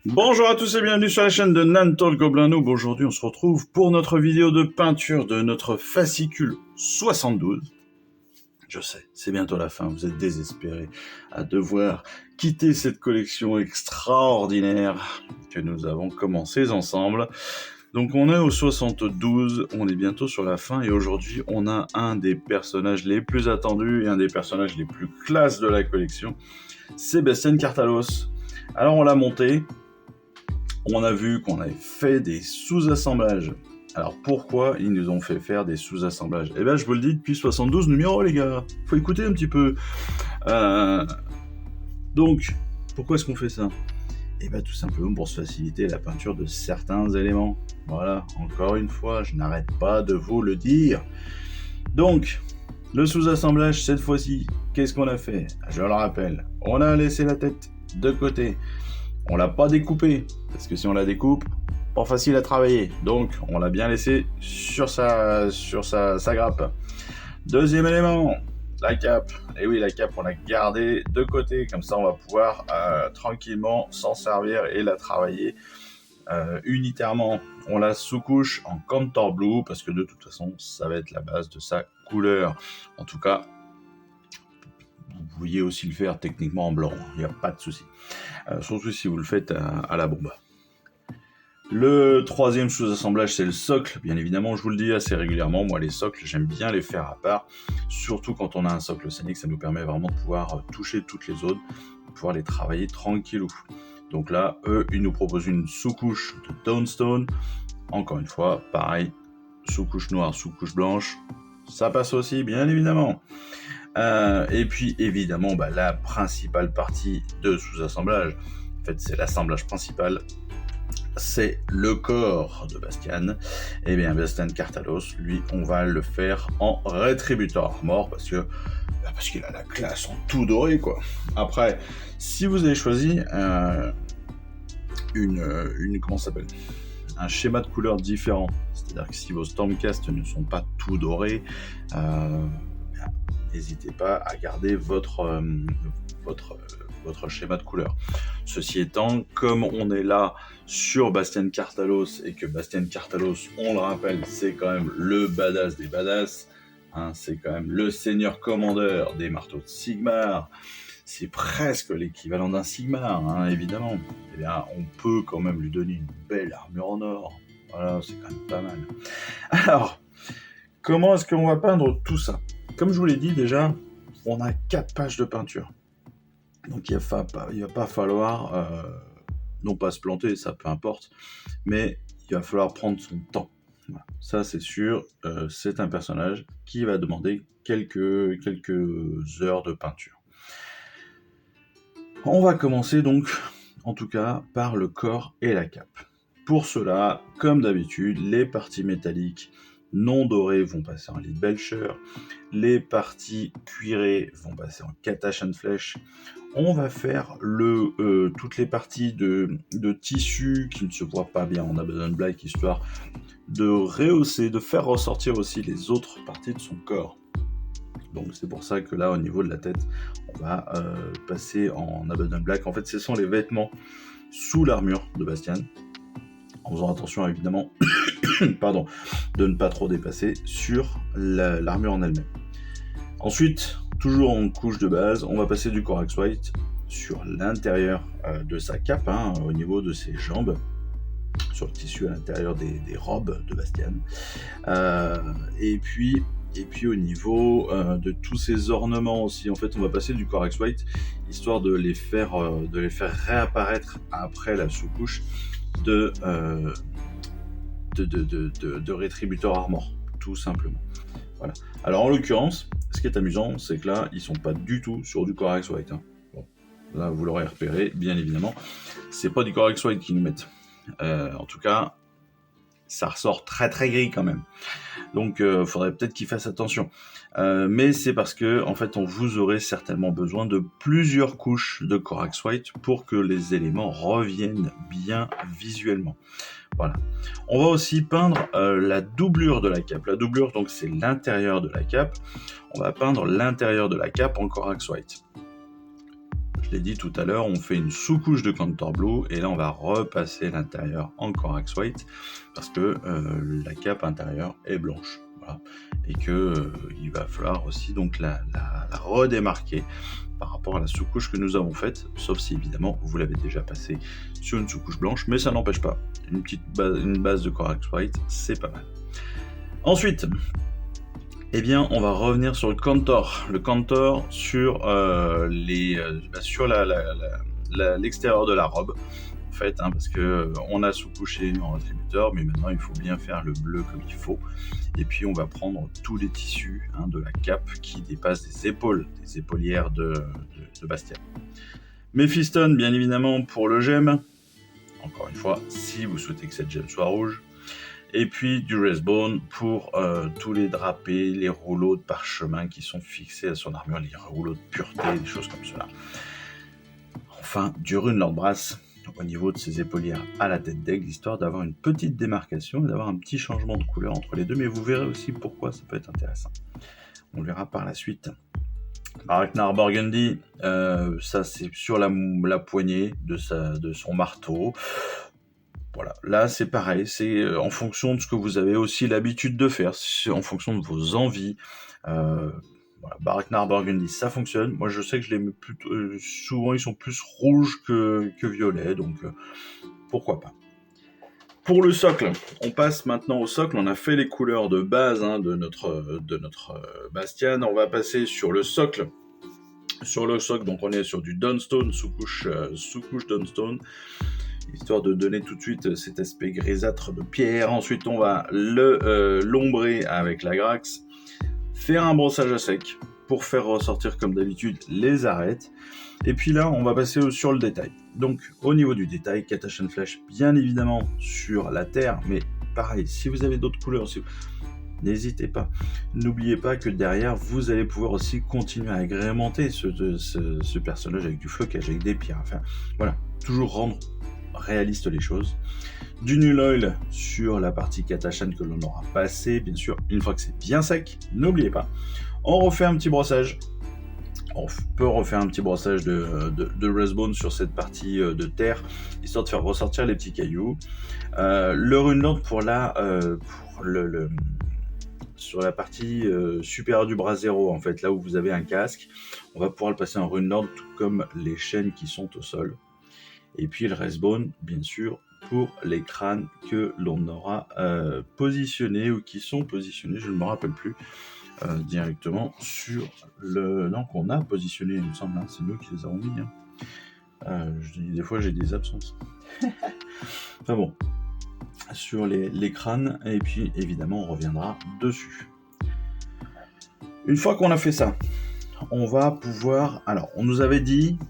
Bonjour à tous et bienvenue sur la chaîne de Nanto le Gobelin Noob. Aujourd'hui on se retrouve pour notre vidéo de peinture de notre fascicule 72. Je sais, c'est bientôt la fin, vous êtes désespérés à devoir quitter cette collection extraordinaire que nous avons commencé ensemble. Donc on est au 72, on est bientôt sur la fin et aujourd'hui on a un des personnages les plus attendus et un des personnages les plus classe de la collection, c'est Bastien Cartalos. Alors on l'a monté, on a vu qu'on avait fait des sous-assemblages. Alors pourquoi ils nous ont fait faire des sous-assemblages? Eh bien je vous le dis depuis 72 numéros les gars, faut écouter un petit peu. Donc, pourquoi est-ce qu'on fait ça? Eh bien tout simplement pour se faciliter la peinture de certains éléments. Voilà, encore une fois, je n'arrête pas de vous le dire. Donc, le sous-assemblage cette fois-ci, qu'est-ce qu'on a fait? Je le rappelle, on a laissé la tête de côté. On l'a pas découpé, parce que si on la découpe, pas facile à travailler. Donc, on l'a bien laissé sur sa grappe. Deuxième élément, la cape. Et oui, la cape, on l'a gardée de côté. Comme ça, on va pouvoir tranquillement s'en servir et la travailler unitairement. On la sous-couche en Contour Blue, parce que de toute façon, ça va être la base de sa couleur. En tout cas, vous pouviez aussi le faire techniquement en blanc, il n'y a pas de souci. Surtout si vous le faites à la bombe. Le troisième sous-assemblage, c'est le socle. Bien évidemment, je vous le dis assez régulièrement, moi les socles, j'aime bien les faire à part. Surtout quand on a un socle scénique, ça nous permet vraiment de pouvoir toucher toutes les autres, de pouvoir les travailler tranquillou. Donc là, eux, ils nous proposent une sous-couche de Downstone. Encore une fois, pareil, sous-couche noire, sous-couche blanche. Ça passe aussi, bien évidemment. Et puis évidemment la principale partie de sous-assemblage, en fait c'est l'assemblage principal, c'est le corps de Bastien. Et bien Bastien Cartalos, lui on va le faire en Retributor Armor parce qu'il a la classe en tout doré quoi. Après, si vous avez choisi comment ça s'appelle, un schéma de couleurs différent, c'est-à-dire que si vos Stormcast ne sont pas tout dorés, n'hésitez pas à garder votre schéma de couleur. Ceci étant, comme on est là sur Bastien Cartalos et que Bastien Cartalos, on le rappelle, c'est quand même le badass des badass, hein, c'est quand même le seigneur commandeur des marteaux de Sigmar, c'est presque l'équivalent d'un Sigmar, hein, évidemment. Eh bien, on peut quand même lui donner une belle armure en or. Voilà, c'est quand même pas mal. Alors, comment est-ce qu'on va peindre tout ça? Comme je vous l'ai dit déjà, on a 4 pages de peinture. Donc il va pas falloir, non pas se planter, ça peu importe, mais il va falloir prendre son temps. Voilà. Ça c'est sûr, c'est un personnage qui va demander quelques heures de peinture. On va commencer donc, en tout cas, par le corps et la cape. Pour cela, comme d'habitude, les parties métalliques non dorées vont passer en lead belcher, les parties cuirées vont passer en Katash and Flesh. On va faire toutes les parties de tissu qui ne se voient pas bien en Abaddon Black, histoire de rehausser, de faire ressortir aussi les autres parties de son corps. Donc c'est pour ça que là, au niveau de la tête, on va passer en Abaddon Black. En fait, ce sont les vêtements sous l'armure de Bastien, en faisant attention évidemment pardon, de ne pas trop dépasser sur l'armure en elle-même. Ensuite, toujours en couche de base, on va passer du Corax White sur l'intérieur de sa cape, hein, au niveau de ses jambes, sur le tissu à l'intérieur des robes de Bastien. Et puis au niveau de tous ces ornements aussi, en fait, on va passer du Corax White, histoire de les faire réapparaître après la sous-couche de Retributor Armor, tout simplement. Voilà. Alors en l'occurrence, ce qui est amusant, c'est que là, ils sont pas du tout sur du Corax White. Hein. Bon, là, vous l'aurez repéré, bien évidemment. C'est pas du Corax White qu'ils nous mettent. En tout cas, ça ressort très très gris quand même. Donc, faudrait peut-être qu'ils fassent attention. Mais c'est parce que, en fait, vous aurez certainement besoin de plusieurs couches de Corax White pour que les éléments reviennent bien visuellement. Voilà. On va aussi peindre la doublure de la cape. La doublure, donc, c'est l'intérieur de la cape. On va peindre l'intérieur de la cape en Corax White. Je l'ai dit tout à l'heure, on fait une sous-couche de Counter Blue et là on va repasser l'intérieur en Corax White parce que la cape intérieure est blanche. Voilà. Et que il va falloir aussi donc la redémarquer par rapport à la sous-couche que nous avons faite, sauf si évidemment vous l'avez déjà passé sur une sous-couche blanche, mais ça n'empêche pas. Une base de Corax White, c'est pas mal. Ensuite, eh bien, on va revenir sur le contour. Le contour sur sur l'extérieur de la robe, en fait, parce que on a sous-couché en attributeur, mais maintenant il faut bien faire le bleu comme il faut. Et puis on va prendre tous les tissus de la cape qui dépassent des épaules, des épaulières de Bastien. Mephiston, bien évidemment, pour le gemme. Encore une fois, si vous souhaitez que cette gemme soit rouge. Et puis du Wraithbone pour tous les drapés, les rouleaux de parchemin qui sont fixés à son armure, les rouleaux de pureté, des choses comme cela. Enfin, du Runelord Brass au niveau de ses épaulières à la tête d'aigle, histoire d'avoir une petite démarcation et d'avoir un petit changement de couleur entre les deux, mais vous verrez aussi pourquoi ça peut être intéressant. On le verra par la suite. Baraknar Burgundy, ça c'est sur la poignée de son marteau. Voilà, là c'est pareil, c'est en fonction de ce que vous avez aussi l'habitude de faire, c'est en fonction de vos envies. Voilà, Baraknar Burgundy, ça fonctionne. Moi je sais que je les mets plutôt, souvent ils sont plus rouges que violets, donc pourquoi pas. Pour le socle, on passe maintenant au socle. On a fait les couleurs de base de notre Bastian. On va passer sur le socle. Sur le socle, donc on est sur du Dawnstone, sous-couche Dawnstone, histoire de donner tout de suite cet aspect grisâtre de pierre. Ensuite, on va l'ombrer avec la Grax, faire un brossage à sec pour faire ressortir comme d'habitude les arêtes. Et puis là, on va passer sur le détail. Donc, au niveau du détail, Catachan Flash, bien évidemment sur la terre, mais pareil, si vous avez d'autres couleurs, n'hésitez pas. N'oubliez pas que derrière, vous allez pouvoir aussi continuer à agrémenter ce personnage avec du flocage, avec des pierres. Enfin, voilà, toujours rendre réaliste les choses. Du Null Oil sur la partie Catachan que l'on aura passé, bien sûr, une fois que c'est bien sec, n'oubliez pas. On refait un petit brossage. On peut refaire un petit brossage de Wraithbone sur cette partie de terre, histoire de faire ressortir les petits cailloux. Le Runelord sur la partie supérieure du bras zéro, en fait, là où vous avez un casque, on va pouvoir le passer en Runelord, tout comme les chaînes qui sont au sol. Et puis le Wraithbone, bien sûr, pour les crânes que l'on aura positionnés ou qui sont positionnés, je ne me rappelle plus, directement sur le... Non, qu'on a positionné, il me semble, c'est nous qui les avons mis. Des fois, j'ai des absences. Enfin bon, sur les crânes, et puis évidemment, on reviendra dessus. Une fois qu'on a fait ça, on va pouvoir... Alors, on nous avait dit,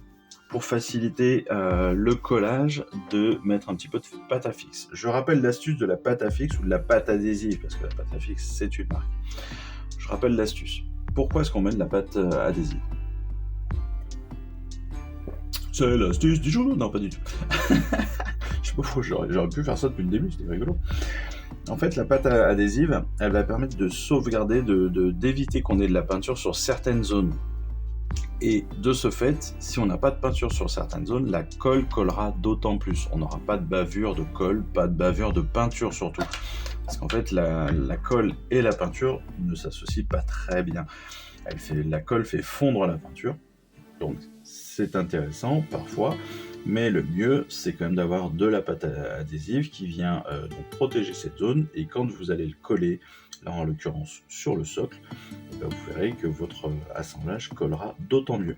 pour faciliter le collage, de mettre un petit peu de pâte à fixe. Je rappelle l'astuce de la pâte à fixe ou de la pâte adhésive, parce que la pâte à fixe, c'est une marque. Je rappelle l'astuce. Pourquoi est-ce qu'on met de la pâte adhésive ? C'est l'astuce du jour ? Non, pas du tout. Je sais pas pourquoi j'aurais pu faire ça depuis le début, c'était rigolo. En fait, la pâte adhésive, elle va permettre de sauvegarder, d'éviter qu'on ait de la peinture sur certaines zones. Et de ce fait, si on n'a pas de peinture sur certaines zones, la colle collera d'autant plus. On n'aura pas de bavure de colle, pas de bavure de peinture surtout. Parce qu'en fait, la colle et la peinture ne s'associent pas très bien. La colle fait fondre la peinture, donc c'est intéressant parfois, mais le mieux, c'est quand même d'avoir de la pâte adhésive qui vient donc protéger cette zone, et quand vous allez le coller, là en l'occurrence sur le socle, vous verrez que votre assemblage collera d'autant mieux.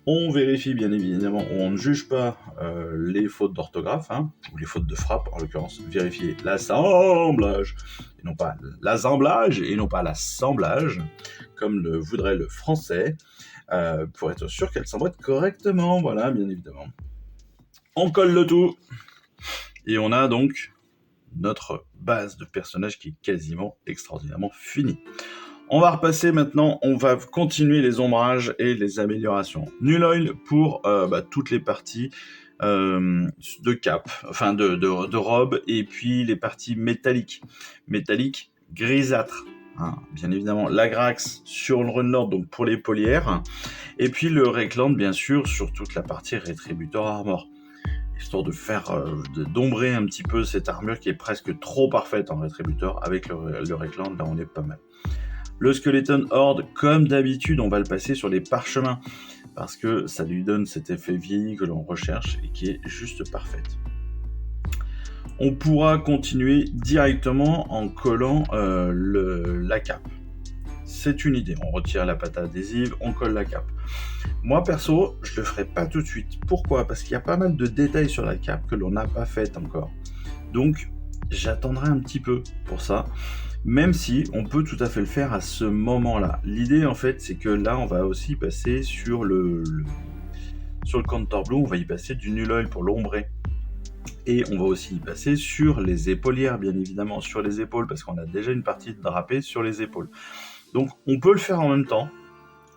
On vérifie bien évidemment, on ne juge pas les fautes d'orthographe, ou les fautes de frappe, en l'occurrence, vérifiez l'assemblage, et non pas l'assemblage, et non pas l'assemblage, comme le voudrait le français, pour être sûr qu'elle s'emboîte correctement, voilà, bien évidemment. On colle le tout, et on a donc notre base de personnage qui est quasiment extraordinairement finie. On va repasser maintenant, on va continuer les ombrages et les améliorations. Null Oil pour toutes les parties de cape, de robe, et puis les parties métalliques. Métalliques grisâtres. hein, bien évidemment l'Agrax sur le Runelord, donc pour les polières, et puis le Reikland bien sûr sur toute la partie Retributor Armor, histoire de faire d'ombrer un petit peu cette armure qui est presque trop parfaite en Retributor. Avec le Reikland, là on est pas mal. Le Skeleton Horde, comme d'habitude, on va le passer sur les parchemins, parce que ça lui donne cet effet vieilli que l'on recherche et qui est juste parfaite. On pourra continuer directement en collant la cape. C'est une idée, on retire la pâte adhésive, on colle la cape. Moi perso, je le ferai pas tout de suite. Pourquoi ? Parce qu'il y a pas mal de détails sur la cape que l'on n'a pas fait encore. Donc, j'attendrai un petit peu pour ça, même si on peut tout à fait le faire à ce moment-là. L'idée, en fait, c'est que là, on va aussi passer sur le Counter Blue, on va y passer du Null Oil pour l'ombrer. Et on va aussi y passer sur les épaulières, bien évidemment, sur les épaules, parce qu'on a déjà une partie de drapé sur les épaules. Donc, on peut le faire en même temps,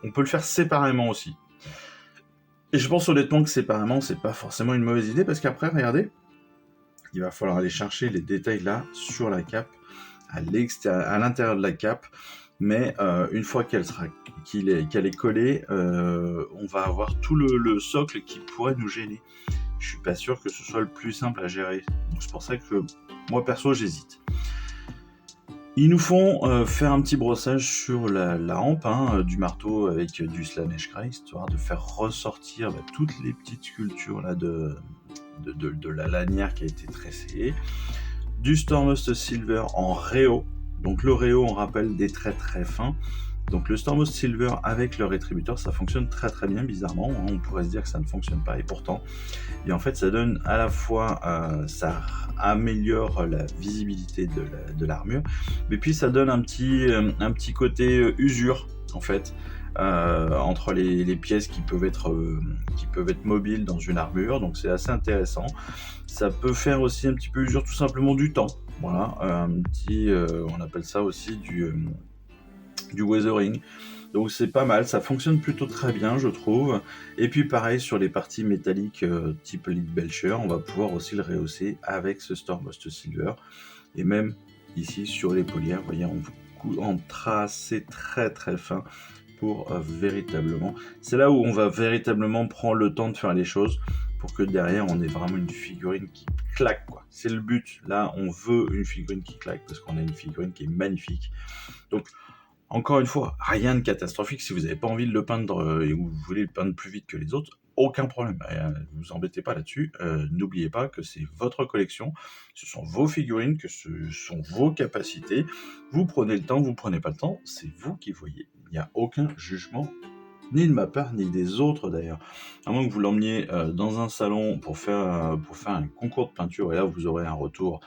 on peut le faire séparément aussi. Et je pense honnêtement que séparément, c'est pas forcément une mauvaise idée, parce qu'après, regardez, il va falloir aller chercher les détails là, sur la cape, à l'intérieur de la cape, mais une fois qu'elle est collée, on va avoir tout le socle qui pourrait nous gêner. Je suis pas sûr que ce soit le plus simple à gérer. Donc c'est pour ça que moi perso j'hésite. Ils nous font faire un petit brossage sur la hampe du marteau avec du Slaanesh Grey, histoire de faire ressortir toutes les petites sculptures là, de la lanière qui a été tressée. Du Stormhost Silver en réo. Donc le réo, on rappelle, des traits très fins. Donc le Stormhost Silver avec le Retributor, ça fonctionne très très bien, bizarrement. On pourrait se dire que ça ne fonctionne pas, et pourtant. Et en fait, ça donne à la fois, ça améliore la visibilité de l'armure, mais puis ça donne un petit côté usure, en fait, entre les pièces qui peuvent être mobiles dans une armure. Donc c'est assez intéressant. Ça peut faire aussi un petit peu usure tout simplement du temps. Voilà, on appelle ça aussi du weathering. Donc c'est pas mal, ça fonctionne plutôt très bien, je trouve. Et puis pareil sur les parties métalliques type Lead Belcher, on va pouvoir aussi le rehausser avec ce Stormhost Silver. Et même ici sur les polières, vous voyez, en tracé très très fin pour véritablement... C'est là où on va véritablement prendre le temps de faire les choses pour que derrière on ait vraiment une figurine qui claque, quoi. C'est le but. Là, on veut une figurine qui claque parce qu'on a une figurine qui est magnifique. Donc, encore une fois, rien de catastrophique. Si vous n'avez pas envie de le peindre et vous voulez le peindre plus vite que les autres, aucun problème. Ne vous embêtez pas là-dessus. N'oubliez pas que c'est votre collection, ce sont vos figurines, que ce sont vos capacités. Vous prenez le temps, vous prenez pas le temps, c'est vous qui voyez. Il n'y a aucun jugement, ni de ma part, ni des autres d'ailleurs. À moins que vous l'emmeniez dans un salon pour faire un concours de peinture, et là vous aurez un retour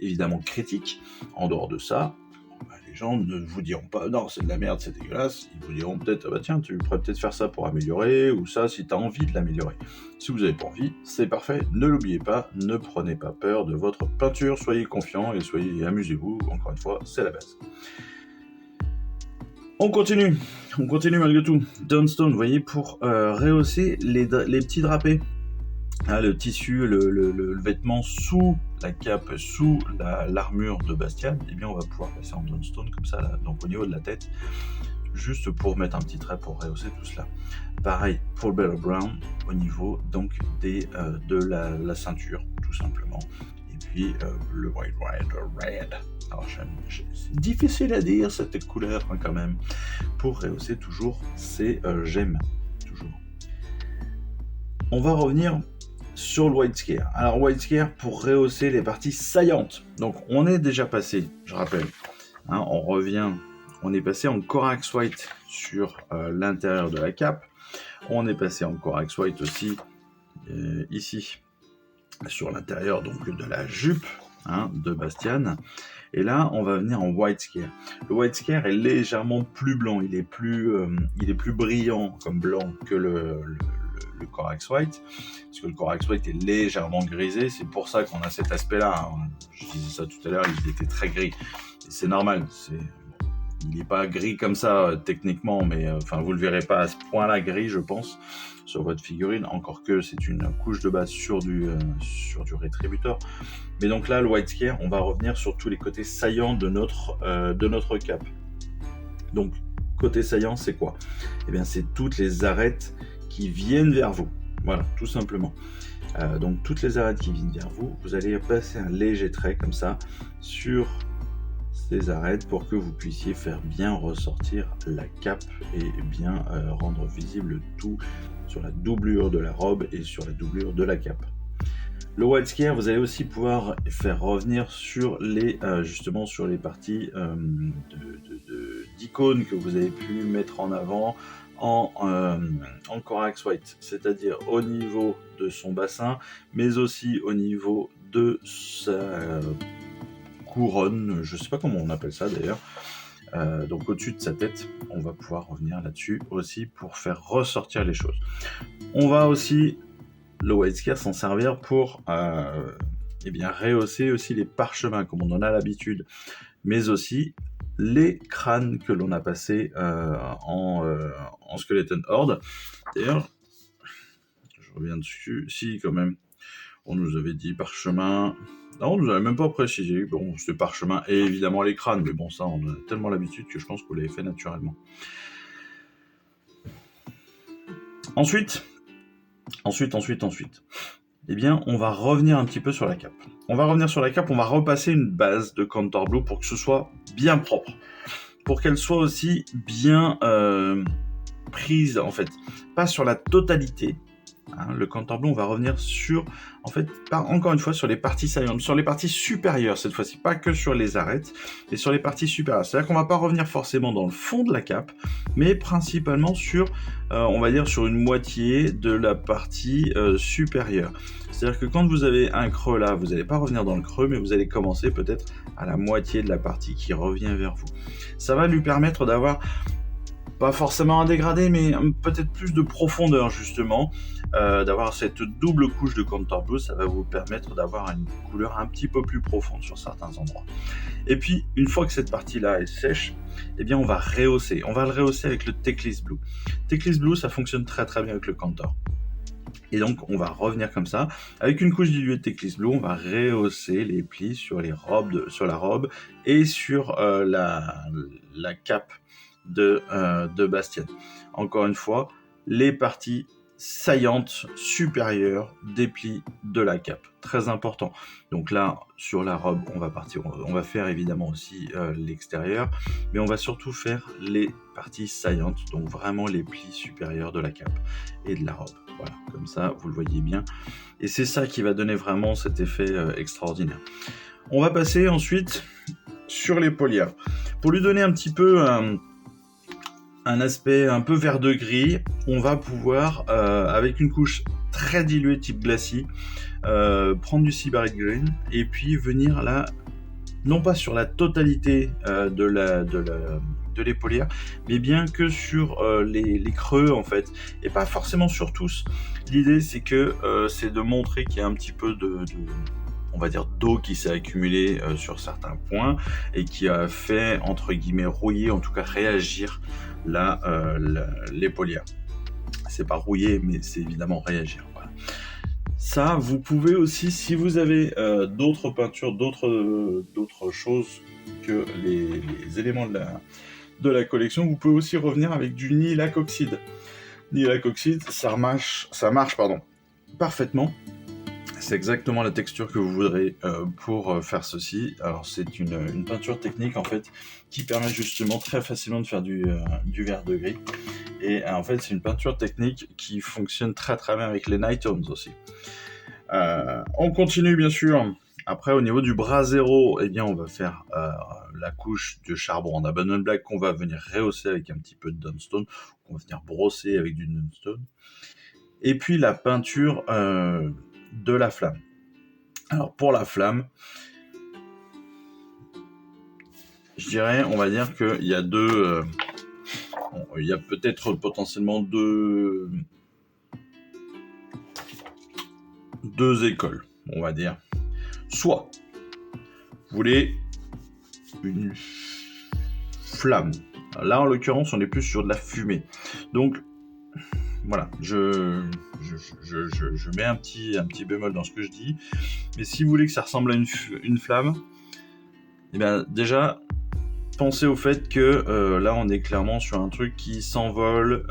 évidemment critique. En dehors de ça, les gens ne vous diront pas non c'est de la merde, c'est dégueulasse. Ils vous diront peut-être tiens, tu pourrais peut-être faire ça pour améliorer, ou ça si tu as envie de l'améliorer. Si vous n'avez pas envie, c'est parfait, ne l'oubliez pas, ne prenez pas peur de votre peinture, soyez confiants et amusez-vous, encore une fois, c'est la base. On continue malgré tout. Dawnstone, vous voyez, pour rehausser les petits drapés. Le tissu, le vêtement sous la cape, sous l'armure de Bastian, eh bien on va pouvoir passer en Dawnstone comme ça, là, donc au niveau de la tête, juste pour mettre un petit trait pour rehausser tout cela. Pareil pour le Battle Brown, au niveau donc de la ceinture, tout simplement. Et puis le White Rider Red. Alors, c'est difficile à dire cette couleur quand même, pour rehausser toujours ces gemmes. Toujours. On va revenir sur le White Scare. Alors White Scare pour rehausser les parties saillantes. Donc on est déjà passé, je rappelle, on est passé en Corax White sur l'intérieur de la cape. On est passé en Corax White aussi ici sur l'intérieur donc de la jupe de Bastian. Et là, on va venir en White Scare. Le White Scare est légèrement plus blanc, il est plus brillant comme blanc que le Corax White, parce que le Corax White est légèrement grisé, c'est pour ça qu'on a cet aspect-là. Je disais ça tout à l'heure, il était très gris. Et c'est normal, il n'est pas gris comme ça techniquement, mais enfin vous le verrez pas à ce point-là gris, je pense, sur votre figurine, encore que c'est une couche de base sur du rétributeur. Mais donc là, le White Scare, on va revenir sur tous les côtés saillants de notre cape. Donc, côté saillant, c'est quoi? Eh bien, c'est toutes les arêtes qui viennent vers vous. Voilà, tout simplement. Donc, toutes les arêtes qui viennent vers vous, vous allez passer un léger trait comme ça sur ces arêtes pour que vous puissiez faire bien ressortir la cape et bien rendre visible tout sur la doublure de la robe et sur la doublure de la cape. Le White Scare, vous allez aussi pouvoir faire revenir sur justement sur les parties d'icônes que vous avez pu mettre en avant en Corax White, c'est-à-dire au niveau de son bassin, mais aussi au niveau de sa couronne, je ne sais pas comment on appelle ça d'ailleurs, donc au-dessus de sa tête, on va pouvoir revenir là-dessus aussi pour faire ressortir les choses. On va aussi, le White Scare, s'en servir pour rehausser aussi les parchemins comme on en a l'habitude, mais aussi les crânes que l'on a passés en Skeleton Horde. D'ailleurs, je reviens dessus, si quand même, on nous avait dit parchemin. Non, on nous avait même pas précisé. Bon, c'est parchemin et évidemment les crânes, mais bon, ça, on a tellement l'habitude que je pense que vous l'avez fait naturellement. Ensuite, eh bien, on va revenir un petit peu sur la cape. On va repasser une base de Contour Blue pour que ce soit bien propre. Pour qu'elle soit aussi bien prise, en fait. Pas sur la totalité. Le Contour Blue, on va revenir sur, en fait, encore une fois, sur les parties saillantes, sur les parties supérieures cette fois-ci, pas que sur les arêtes, mais sur les parties supérieures. C'est-à-dire qu'on va pas revenir forcément dans le fond de la cape, mais principalement sur, on va dire, sur une moitié de la partie supérieure. C'est-à-dire que quand vous avez un creux là, vous n'allez pas revenir dans le creux, mais vous allez commencer peut-être à la moitié de la partie qui revient vers vous. Ça va lui permettre d'avoir pas forcément un dégradé, mais peut-être plus de profondeur justement, d'avoir cette double couche de Contour Blue, ça va vous permettre d'avoir une couleur un petit peu plus profonde sur certains endroits. Et puis, une fois que cette partie-là est sèche, eh bien on va rehausser. On va le rehausser avec le Teclis Blue. Teclis Blue, ça fonctionne très très bien avec le Contour. Et donc, on va revenir comme ça. Avec une couche diluée de Teclis Blue, on va rehausser les plis sur la robe et sur la cape de Bastien. Encore une fois, les parties saillantes supérieures des plis de la cape. Très important. Donc là, sur la robe, on va faire évidemment aussi l'extérieur, mais on va surtout faire les parties saillantes, donc vraiment les plis supérieurs de la cape et de la robe. Voilà, comme ça, vous le voyez bien. Et c'est ça qui va donner vraiment cet effet extraordinaire. On va passer ensuite sur les polières. Pour lui donner un petit peu un aspect un peu vert de gris, on va pouvoir, avec une couche très diluée type glacis, prendre du Sybaric Green et puis venir là, non pas sur la totalité de l'épaulière, mais bien que sur les creux en fait, et pas forcément sur tous. L'idée c'est de montrer qu'il y a un petit peu on va dire d'eau qui s'est accumulée sur certains points et qui a fait entre guillemets rouiller, en tout cas réagir l'épaulière. C'est pas rouiller, mais c'est évidemment réagir. Voilà. Ça, vous pouvez aussi, si vous avez d'autres peintures, d'autres choses que les éléments de la collection, vous pouvez aussi revenir avec du Nilacoxide. Nilacoxide, ça marche parfaitement. C'est exactement la texture que vous voudrez pour faire ceci. Alors c'est une peinture technique en fait qui permet justement très facilement de faire du vert de gris. Et en fait c'est une peinture technique qui fonctionne très très bien avec les Nighttones aussi. On continue bien sûr. Après au niveau du bras zéro, eh bien on va faire la couche de charbon en Abandon Black qu'on va venir rehausser avec un petit peu de Dunstone, qu'on va venir brosser avec du Dunstone. Et puis la peinture de la flamme. Alors pour la flamme, je dirais, on va dire qu'il y a il y a peut-être potentiellement deux écoles, on va dire. Soit vous voulez une flamme. Là, en l'occurrence, on est plus sur de la fumée. Donc, voilà, je mets un petit bémol dans ce que je dis. Mais si vous voulez que ça ressemble à une flamme, eh bien, déjà, pensez au fait que là, on est clairement sur un truc qui s'envole,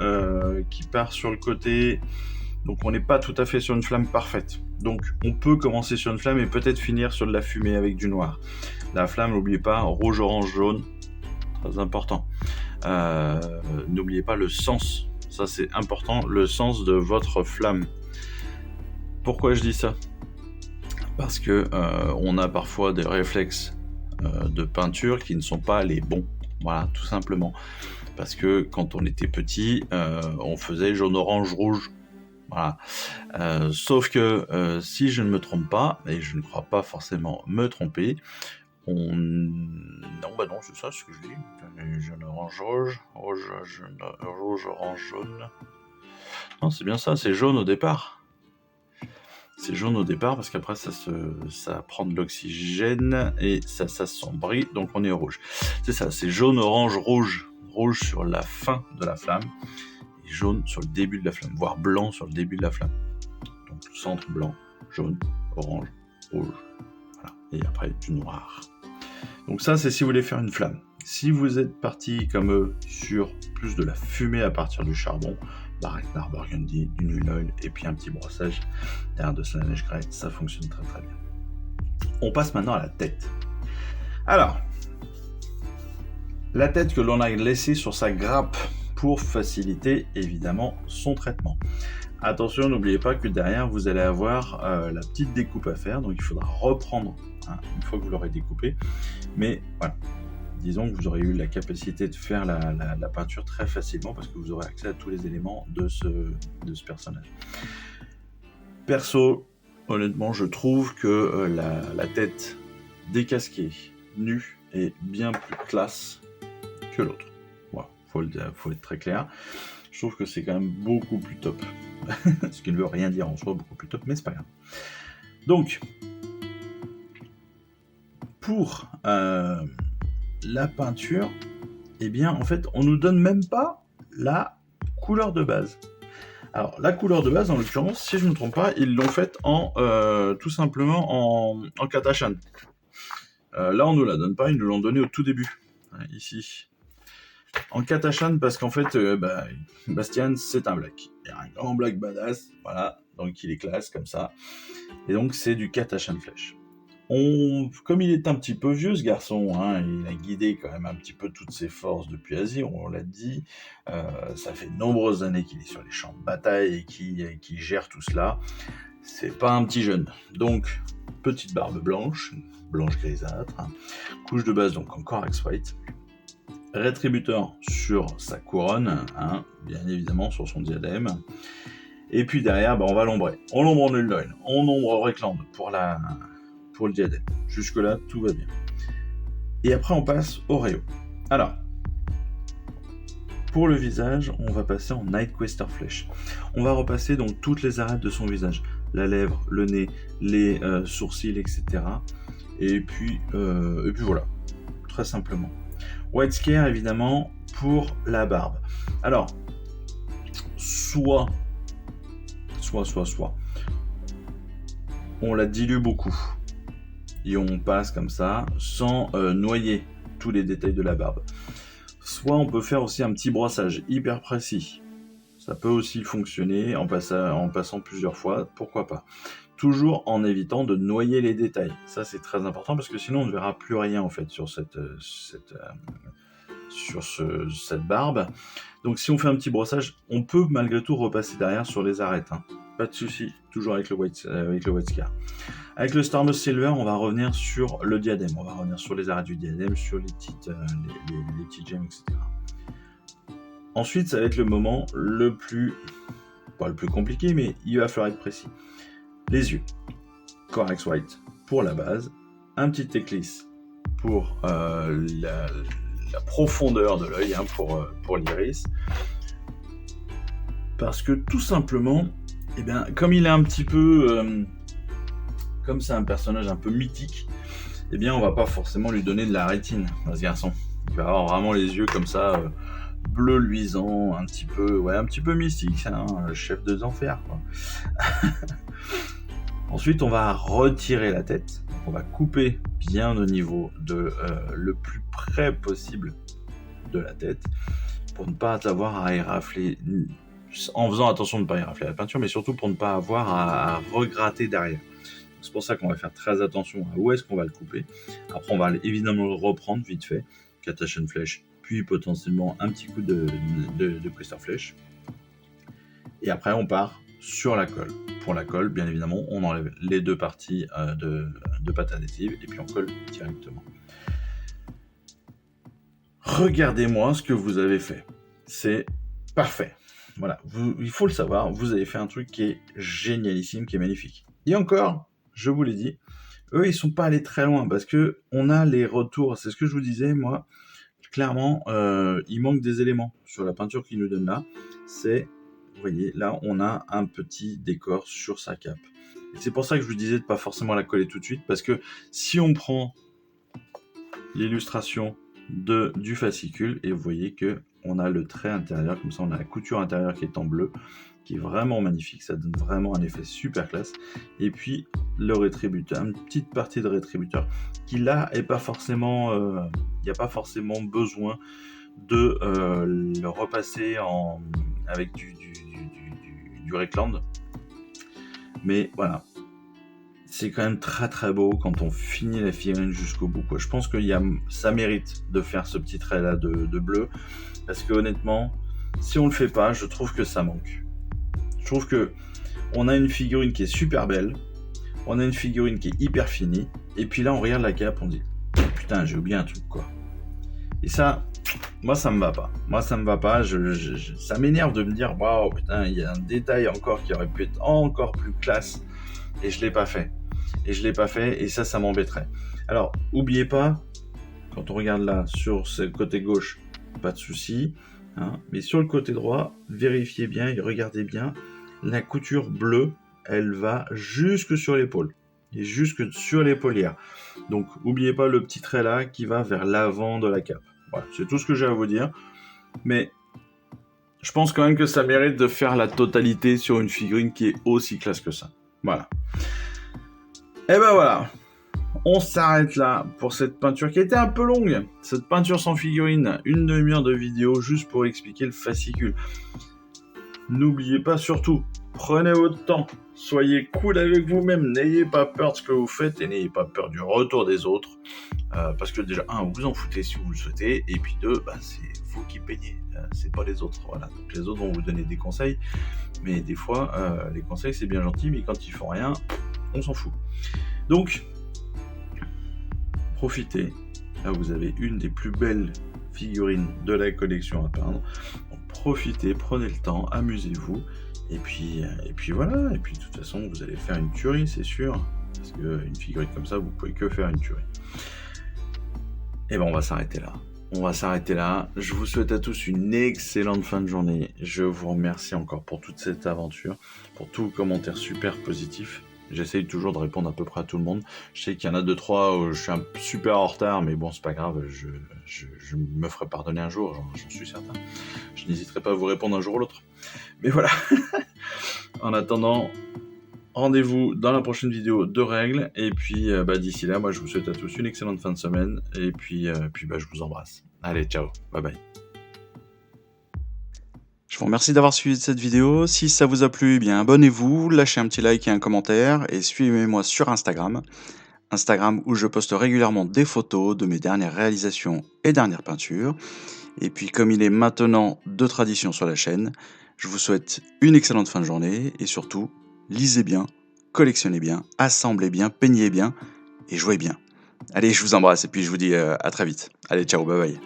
qui part sur le côté. Donc, on n'est pas tout à fait sur une flamme parfaite. Donc, on peut commencer sur une flamme et peut-être finir sur de la fumée avec du noir. La flamme, n'oubliez pas, rouge, orange, jaune, très important. N'oubliez pas le sens, ça c'est important, le sens de votre flamme. Pourquoi je dis ça ? Parce que on a parfois des réflexes de peinture qui ne sont pas les bons, voilà, tout simplement. Parce que quand on était petit, on faisait jaune, orange, rouge. Voilà. Sauf que si je ne me trompe pas, et je ne crois pas forcément me tromper, non, bah non, c'est ça ce que je dis. Jaune, orange, rouge, rouge, orange, jaune. Non, c'est bien ça, c'est jaune au départ. C'est jaune au départ parce qu'après ça prend de l'oxygène et ça s'assombrit, donc on est au rouge. C'est ça, c'est jaune, orange, rouge. Rouge sur la fin de la flamme et jaune sur le début de la flamme, voire blanc sur le début de la flamme. Donc centre blanc, jaune, orange, rouge. Voilà. Et après du noir. Donc ça, c'est si vous voulez faire une flamme. Si vous êtes parti comme eux sur plus de la fumée à partir du charbon, Ragnar Burgundy, du Null Oil et puis un petit brossage derrière de la neige grecque, ça fonctionne très très bien. On passe maintenant à la tête. Alors, la tête que l'on a laissée sur sa grappe pour faciliter évidemment son traitement. Attention, n'oubliez pas que derrière vous allez avoir la petite découpe à faire, donc il faudra reprendre une fois que vous l'aurez découpé. Mais voilà, disons que vous aurez eu la capacité de faire la peinture très facilement parce que vous aurez accès à tous les éléments de ce personnage. Perso, honnêtement, je trouve que la tête décasquée, nue, est bien plus classe que l'autre. Voilà, faut être très clair. Je trouve que c'est quand même beaucoup plus top. Ce qui ne veut rien dire en soi, beaucoup plus top, mais c'est pas grave. Donc, pour la peinture, eh bien, en fait, on nous donne même pas la couleur de base. Alors, la couleur de base, en l'occurrence, si je ne me trompe pas, ils l'ont faite tout simplement en Katashan. Là, on ne nous la donne pas, ils nous l'ont donné au tout début, ici. En Katashan, parce qu'en fait, Bastian, c'est un black. Il y a un grand black badass, voilà, donc il est classe, comme ça. Et donc, c'est du Katashan Flèche. Comme il est un petit peu vieux, ce garçon, il a guidé quand même un petit peu toutes ses forces depuis Asie, on l'a dit. Ça fait de nombreuses années qu'il est sur les champs de bataille et qui gère tout cela. C'est pas un petit jeune. Donc, petite barbe blanche grisâtre, couche de base donc en Corax White, rétributeur sur sa couronne, bien évidemment sur son diadème. Et puis derrière, on va l'ombrer. On l'ombre en Null Oil, on ombre Reckland pour le diadème. Jusque-là, tout va bien. Et après, on passe au rayon. Alors, pour le visage, on va passer en Nightquester Flèche. On va repasser donc toutes les arêtes de son visage. La lèvre, le nez, les sourcils, etc. Et puis voilà, très simplement. White Scare, évidemment, pour la barbe. Alors, soit, on la dilue beaucoup. Et on passe comme ça, sans noyer tous les détails de la barbe. Soit on peut faire aussi un petit brossage hyper précis. Ça peut aussi fonctionner en passant plusieurs fois, pourquoi pas. Toujours en évitant de noyer les détails. Ça, c'est très important parce que sinon, on ne verra plus rien en fait sur cette barbe. Donc, si on fait un petit brossage, on peut malgré tout repasser derrière sur les arêtes. Pas de souci, toujours avec le white scare. Avec le Starmost Silver, on va revenir sur le diadème. On va revenir sur les arêtes du diadème, sur les petites gemmes, etc. Ensuite, ça va être le moment pas le plus compliqué, mais il va falloir être précis. Les yeux. Corax White pour la base. Un petit éclisse pour la profondeur de l'œil, pour l'iris. Parce que tout simplement, comme il est un petit peu... comme c'est un personnage un peu mythique, on va pas forcément lui donner de la rétine à ce garçon. il va avoir vraiment les yeux comme ça, bleu luisant, un petit peu mystique, hein, le chef des enfers, quoi. Ensuite, on va retirer la tête. On va couper bien au niveau de le plus près possible de la tête pour ne pas avoir à érafler, en faisant attention de ne pas érafler la peinture, mais surtout pour ne pas avoir à regratter derrière. C'est pour ça qu'on va faire très attention à où est-ce qu'on va le couper. Après, on va évidemment le reprendre vite fait, Cut Flèche, puis potentiellement un petit coup de Twister Flèche. Et après, on part sur la colle. Pour la colle, bien évidemment, on enlève les deux parties de pâte adhésive et puis on colle directement. Regardez-moi ce que vous avez fait. C'est parfait. Voilà, il faut le savoir, vous avez fait un truc qui est génialissime, qui est magnifique. Et encore, je vous l'ai dit, eux, ils sont pas allés très loin parce que on a les retours. C'est ce que je vous disais, moi. Clairement, il manque des éléments sur la peinture qu'ils nous donnent là. Vous voyez, là, on a un petit décor sur sa cape. Et c'est pour ça que je vous disais de pas forcément la coller tout de suite, parce que si on prend l'illustration du fascicule, et vous voyez que on a le trait intérieur, comme ça on a la couture intérieure qui est en bleu, qui est vraiment magnifique, ça donne vraiment un effet super classe. Et puis le rétributeur, une petite partie de rétributeur, qui là est pas forcément, il n'y a pas forcément besoin de le repasser avec du Recland, mais voilà, c'est quand même très très beau quand on finit la figurine jusqu'au bout, quoi. Je pense que ça mérite de faire ce petit trait là de bleu, parce que honnêtement, si on le fait pas, je trouve que ça manque. Je trouve que on a une figurine qui est super belle, on a une figurine qui est hyper finie, et puis là on regarde la cape, on dit putain, j'ai oublié un truc, quoi. Et ça, moi ça me va pas. Ça m'énerve de me dire waouh, putain, il y a un détail encore qui aurait pu être encore plus classe et je l'ai pas fait. Et ça m'embêterait. Alors, oubliez pas, quand on regarde là sur ce côté gauche, pas de souci, hein, mais sur le côté droit, vérifiez bien et regardez bien, la couture bleue, elle va jusque sur l'épaule et jusque sur l'épaulière. Donc, oubliez pas le petit trait là qui va vers l'avant de la cape. Voilà, c'est tout ce que j'ai à vous dire. Mais je pense quand même que ça mérite de faire la totalité sur une figurine qui est aussi classe que ça. Voilà. Et ben voilà. On s'arrête là pour cette peinture qui était un peu longue. Cette peinture sans figurine, une demi-heure de vidéo juste pour expliquer le fascicule. N'oubliez pas surtout, prenez votre temps. Soyez cool avec vous-même. N'ayez pas peur de ce que vous faites et n'ayez pas peur du retour des autres. Parce que déjà, un, vous en foutez si vous le souhaitez, et puis deux, c'est vous qui peignez, c'est pas les autres. Voilà. Donc les autres vont vous donner des conseils, mais des fois, les conseils c'est bien gentil, mais quand ils font rien, on s'en fout. Donc, profitez. Là, vous avez une des plus belles figurines de la collection à peindre. Donc, profitez, prenez le temps, amusez-vous, et puis voilà. Et puis de toute façon, vous allez faire une tuerie, c'est sûr, parce qu'une figurine comme ça, vous pouvez que faire une tuerie. Et ben on va s'arrêter là. Je vous souhaite à tous une excellente fin de journée. Je vous remercie encore pour toute cette aventure, pour tous vos commentaires super positifs. J'essaye toujours de répondre à peu près à tout le monde. Je sais qu'il y en a 2-3 où je suis un super en retard, mais bon, c'est pas grave, je me ferai pardonner un jour, j'en suis certain. Je n'hésiterai pas à vous répondre un jour ou l'autre. Mais voilà. En attendant, rendez-vous dans la prochaine vidéo de règles, et puis d'ici là, moi je vous souhaite à tous une excellente fin de semaine, et puis je vous embrasse. Allez, ciao, bye bye. Je vous remercie d'avoir suivi cette vidéo. Si ça vous a plu, abonnez-vous, lâchez un petit like et un commentaire, et suivez-moi sur Instagram où je poste régulièrement des photos de mes dernières réalisations et dernières peintures. Et puis comme il est maintenant de tradition sur la chaîne, je vous souhaite une excellente fin de journée, et surtout, lisez bien, collectionnez bien, assemblez bien, peignez bien et jouez bien. Allez, je vous embrasse et puis je vous dis à très vite. Allez, ciao, bye bye.